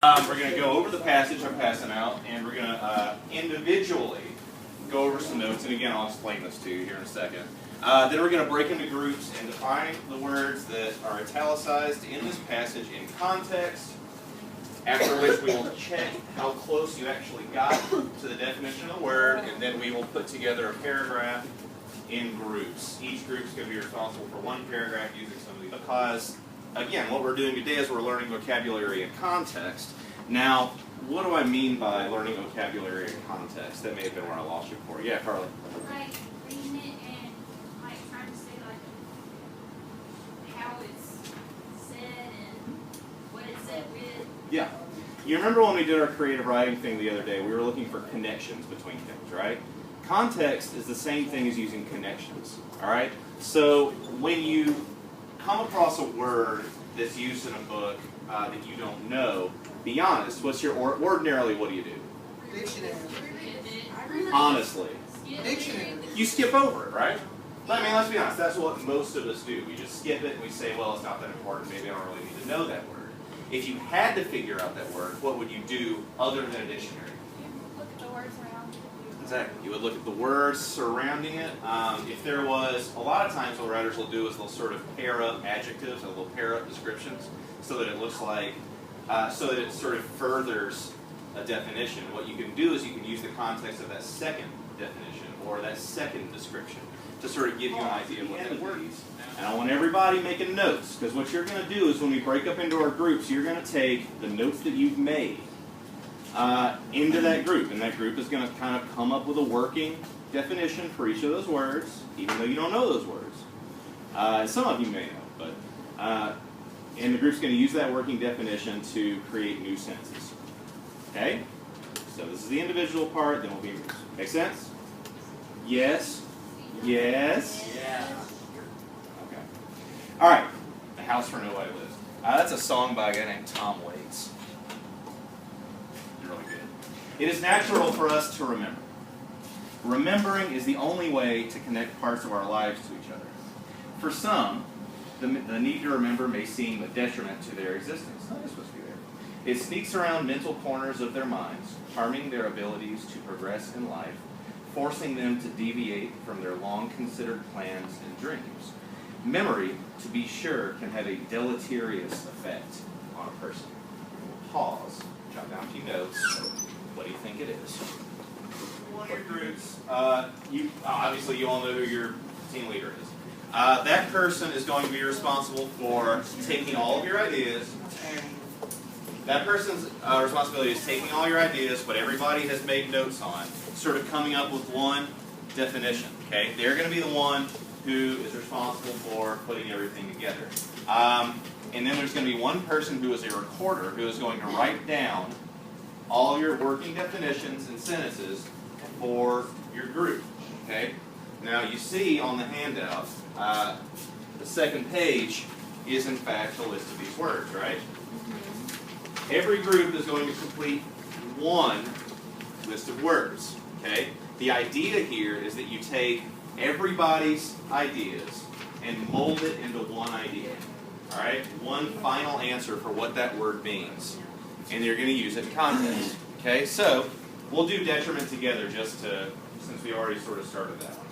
We're going to go over the passage I'm passing out, and we're going to individually go over some notes. And again, I'll explain this to you here in a second. Then we're going to break into groups and define the words that are italicized in this passage in context, after which we will check how close you actually got to the definition of the word, and then we will put together a paragraph in groups. Each group is going to be responsible for one paragraph using some of these. Because, again, what we're doing today is we're learning vocabulary in context. Now, what do I mean by learning vocabulary in context? That may have been where I lost you before. Yeah, Carly? Like reading it and like trying to say like how it's said and what it's said with. Yeah. You remember when we did our creative writing thing the other day, we were looking for connections between things, right? Context is the same thing as using connections, all right? So when you come across a word that's used in a book that you don't know, be honest. What's your ordinarily? What do you do? Dictionary. Honestly, Dictionary. you skip over it, right? I mean, let's be honest. That's what most of us do. We just skip it and we say, "Well, it's not that important. Maybe I don't really need to know that word." If you had to figure out that word, what would you do other than a dictionary? Look at the words around it. Exactly. You would look at the words surrounding it. If there was, a lot of times what writers will do is they'll sort of pair up adjectives or they'll pair up descriptions so that it looks like, so that it sort of furthers a definition. What you can do is you can use the context of that second definition or that second description to sort of give you an idea of what that word is. And I want everybody making notes, because what you're going to do is when we break up into our groups, you're going to take the notes that you've made into that group, and that group is going to kind of come up with a working definition for each of those words, even though you don't know those words. And some of you may know, but and the group's going to use that working definition to create new sentences. Okay? So this is the individual part, then we'll be in groups. Make sense? Yes? Yes? Yeah. Okay. All right. The House Where Nobody Lives. That's a song by a guy named Tom Waits. Really good. It is natural for us to remember. Remembering is the only way to connect parts of our lives to each other. For some, the need to remember may seem a detriment to their existence. It's not just supposed to be there. It sneaks around mental corners of their minds, harming their abilities to progress in life, forcing them to deviate from their long-considered plans and dreams. Memory, to be sure, can have a deleterious effect on a person. We'll pause, jot down a few notes. What do you think it is? One of your groups, obviously you all know who your team leader is. That person is going to be responsible for taking all of your ideas. That person's responsibility is taking all your ideas, what everybody has made notes on, sort of coming up with one definition. Okay, they're going to be the one who is responsible for putting everything together. And then there's going to be one person who is a recorder who is going to write down all your working definitions and sentences for your group. Okay. Now you see on the handout, the second page is in fact a list of these words, right? Every group is going to complete one list of words. Okay. The idea here is that you take everybody's ideas and mold it into one idea. All right? One final answer for what that word means. And you're going to use it in context. Okay? So, we'll do detriment together just to, since we already sort of started that one.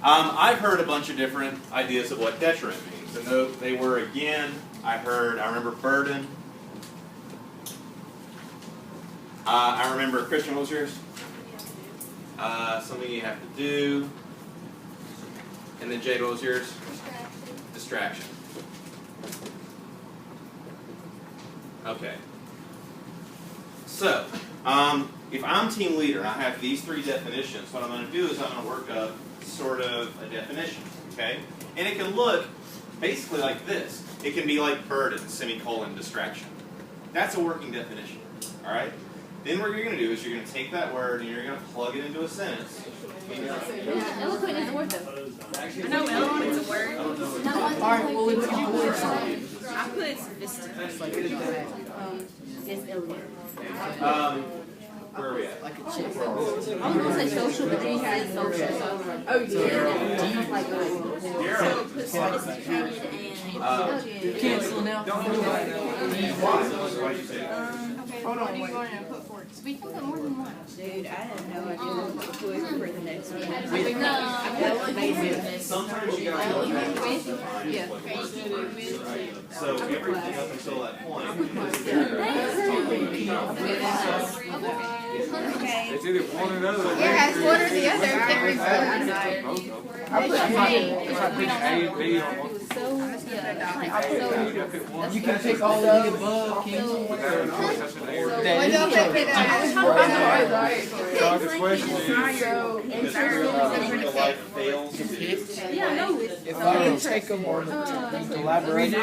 I've heard a bunch of different ideas of what detriment means. And they were, again, I remember burden. I remember, Christian, what was yours? Something you have to do. And then Jade, what was yours? Distraction. Okay. So, if I'm team leader and I have these three definitions, what I'm going to do is I'm going to work up sort of a definition. Okay? And it can look basically like this. It can be like burden, semicolon, distraction. That's a working definition. All right? Then what you're going to do is you're going to take that word and you're going to plug it into a sentence. Eloquent is a word though. I know eloquent is a word. Alright, well, what would you say? I put sophisticated. It's elegant. Where are we at? Like a chip. I was gonna say social, but then you had social. So Oh, yeah. like So put sophisticated and Cancel now. Why did you say that? Hold on, wait. We can put more than one. Dude, I have no idea what to put for the next one. Sometimes you gotta go back and define what the word is, right? So everything up until that point is It's either one or the other. Yeah, guys, one or the other. Can't read both. I put A and B on one. You can pick all the above, cancel. That's an A or B. So the question is, the life fails to If I don't take them or elaborate.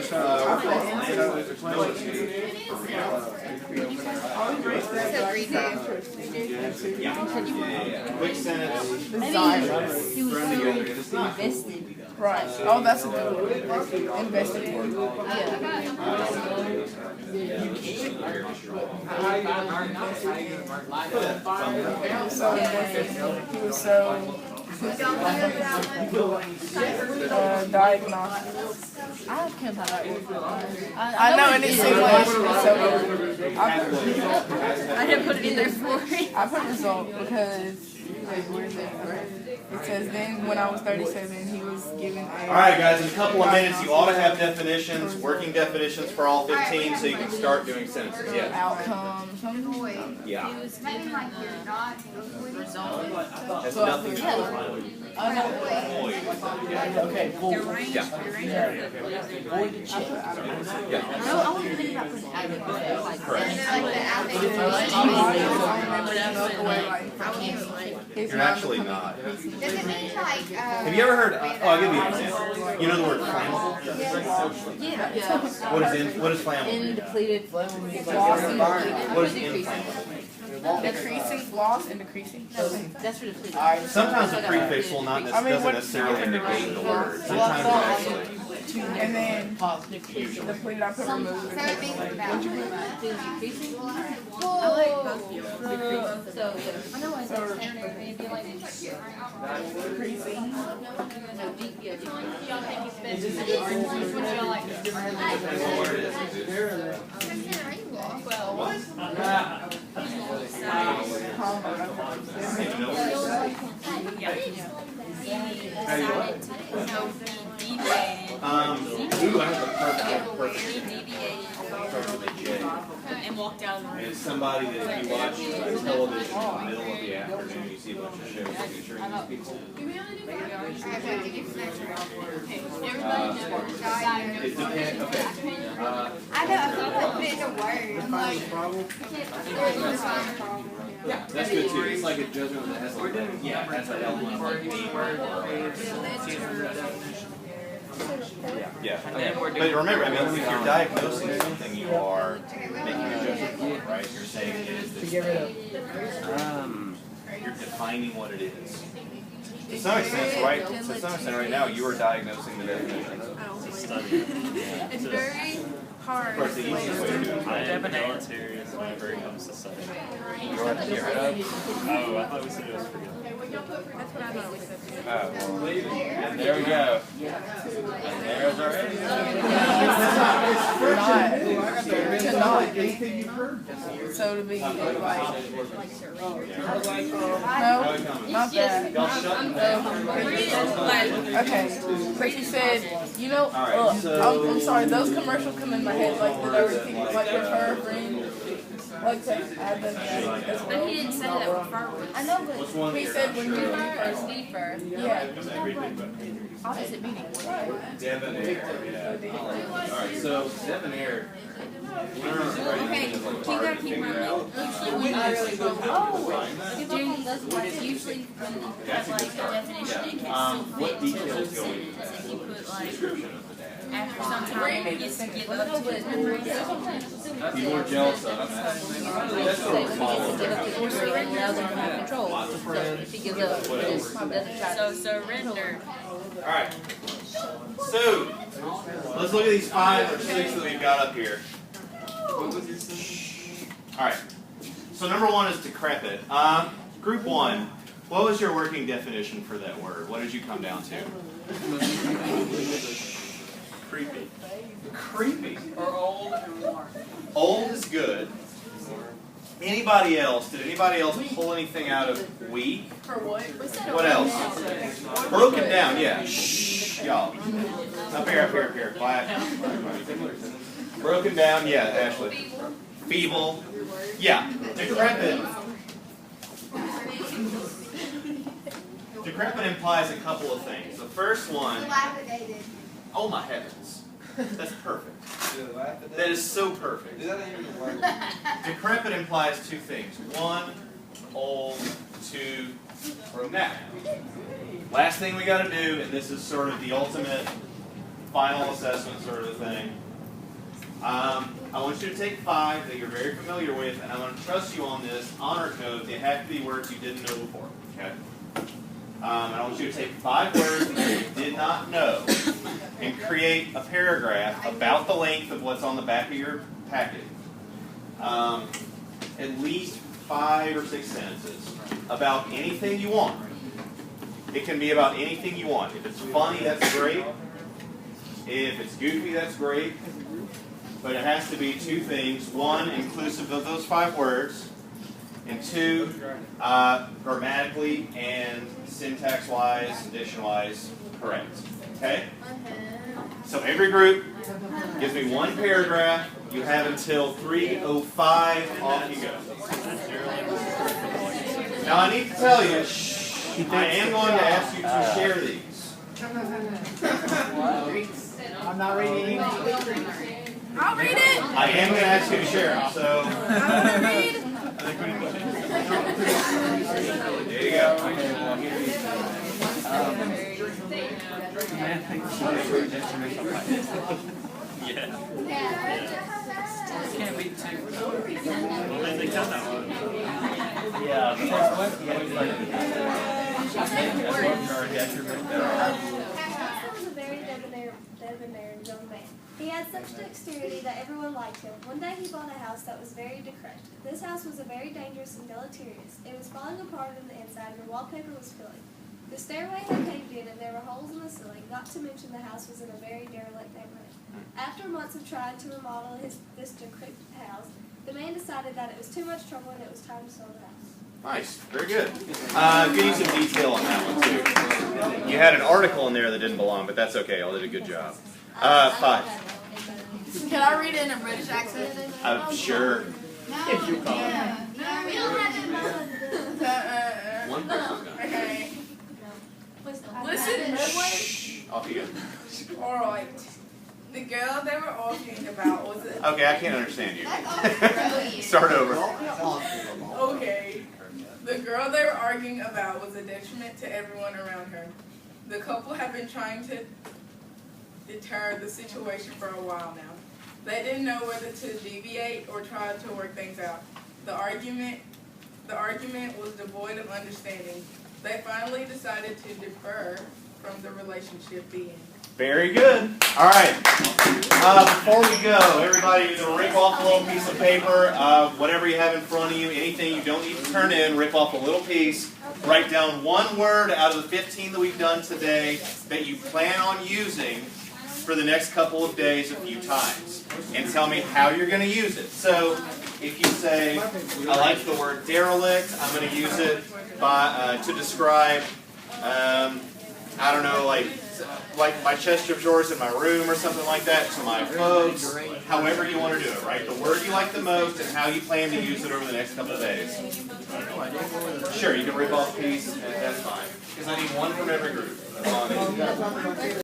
so the question is, quick sentence Desire. thrown together. It's not completely done. Right. Oh, that's a good one. Investigative. He was so diagnostic. I can't how that works. I know, and it seemed like she was so good. I didn't put it in there for you. I put result because where is it? It says then when I was 37, he was given a. All right, guys. In a couple of minutes, you ought to have definitions, working definitions for all 15, so you can start doing sentences. Yeah. Outcome, something. Yeah. That's nothing to do with Okay, cool. Your range, Yeah. Yeah. I want to think about putting out like Correct. You're actually not. Does it mean like, Have you ever heard? Oh, I'll give you an example. You know the word flammable? What is flammable? depleted Floss and What is inflammable? decreasing, floss and decreasing. That's for depleted. Sometimes the prefix will not doesn't necessarily indicate the word. Sometimes it actually. And then depleted, I put remove. so it means about. Decreasing? Well, So, I know what it says, maybe like. Decreasing. Ooh, I have a perfect. and walk down the road. It's somebody that if you watch television in the middle of the afternoon, you see a bunch of shows featuring these people. It depends. Okay. I know, I feel like put it in a word. Yeah, that's good too. It's like a judgment that has like, yeah, that's an element of like being yeah. Okay. But remember, I mean, if you're diagnosing something, you are making a judgment call, right? You're saying it is this thing. You're defining what it is. To some extent, right now, you are diagnosing the definition. It's very hard. Of course, the easiest way to do it. I am military is whenever it comes to study. You're right to get rid of. Oh, I thought we said it was for good. And there we go. And there's our answer. Cannot. So to be like, no, not that. Y'all shut Okay, but you said, you know, Alright, so- I'm sorry, those commercials come in my head like that everything, like refer, friend, like to add them as. But he didn't say that refer was. I know, but. Which one? He said when you first, Deeper. yeah. Opposite meaning. Debonair, yeah. Alright, so debonair. Okay, you gotta keep in mind, usually when Jerry does work, usually when you have like a definition, it can still fit What to the details go into sentence. If you put like, description of the dad? after some time, you just give up to his memory. People are jealous of him. That's sort of follow. Give up to his memory and allows him to have control. So if he gives up, he just doesn't try. So surrender. Alright. So, let's look at these 5 or 6 that we've got up here. Alright. So number 1 is decrepit. Group 1. What was your working definition for that word? What did you come down to? Creepy. Creepy. Or old and worn. Old is good. Anybody else? Did anybody else pull anything out of weak? For what? What else? Broken down, yeah. Shh, y'all. Up here. Quiet. Broken down, yeah, Ashley. Feeble. Yeah. Decrepit. Decrepit implies a couple of things. The first one, Dilapidated. oh my heavens. That's perfect. That is so perfect. Decrepit implies two things. One, old. Two, now. Last thing we got to do, and this is sort of the ultimate final assessment sort of thing. I want you to take 5 that you're very familiar with, and I'm going to trust you on this honor code. They have to be words you didn't know before. Okay? And I want you to take 5 words that you did not know and create a paragraph about the length of what's on the back of your packet. At least 5 or 6 sentences about anything you want. It can be about anything you want. If it's funny, that's great. If it's goofy, that's great. But it has to be 2 things. 1, inclusive of those 5 words. And 2, grammatically and syntax-wise, addition-wise, correct. Okay? So every group gives me 1 paragraph. You have until 3:05. Off you go. Now I need to tell you, I am going to ask you to share these. I'm not reading it. I'll read it. I am going to ask you to share them. So I want to read. there you go. Can't be too. Well, they got that one. Yeah. Pascal was a very debonair young man. He had such dexterity that everyone liked him. One day he bought a house that was very decrepit. This house was very dangerous and deleterious. It was falling apart on the inside and the wallpaper was peeling. The stairway had caved in and there were holes in the ceiling, not to mention the house was in a very derelict neighborhood. After months of trying to remodel this decrepit house, the man decided that it was too much trouble and it was time to sell the house. Nice. Very good. Give you some detail on that one, too. You had an article in there that didn't belong, but that's okay. I did a good job. 5. Can I read it in a British accent? Sure. If you call it. We don't have to know. One person's gonna. Okay. Listen. Off you go. Alright. The girl they were arguing about was it? Okay, I can't understand you. Start over. Okay. The girl they were arguing about was a detriment to everyone around her. The couple had been trying to deter the situation for a while now. They didn't know whether to deviate or try to work things out. The argument was devoid of understanding. They finally decided to defer from the relationship being. Very good. All right. Before we go, everybody, you're going to rip off a little piece of paper, whatever you have in front of you, anything you don't need to turn in, rip off a little piece. Write down 1 word out of the 15 that we've done today that you plan on using for the next couple of days a few times. And tell me how you're going to use it. So if you say, I like the word derelict, I'm going to use it to describe, I don't know, like my chest of drawers in my room or something like that to my folks. However you want to do it, right? The word you like the most and how you plan to use it over the next couple of days. Sure, you can rip off a piece, and that's fine. Because I need 1 from every group. That's all I need.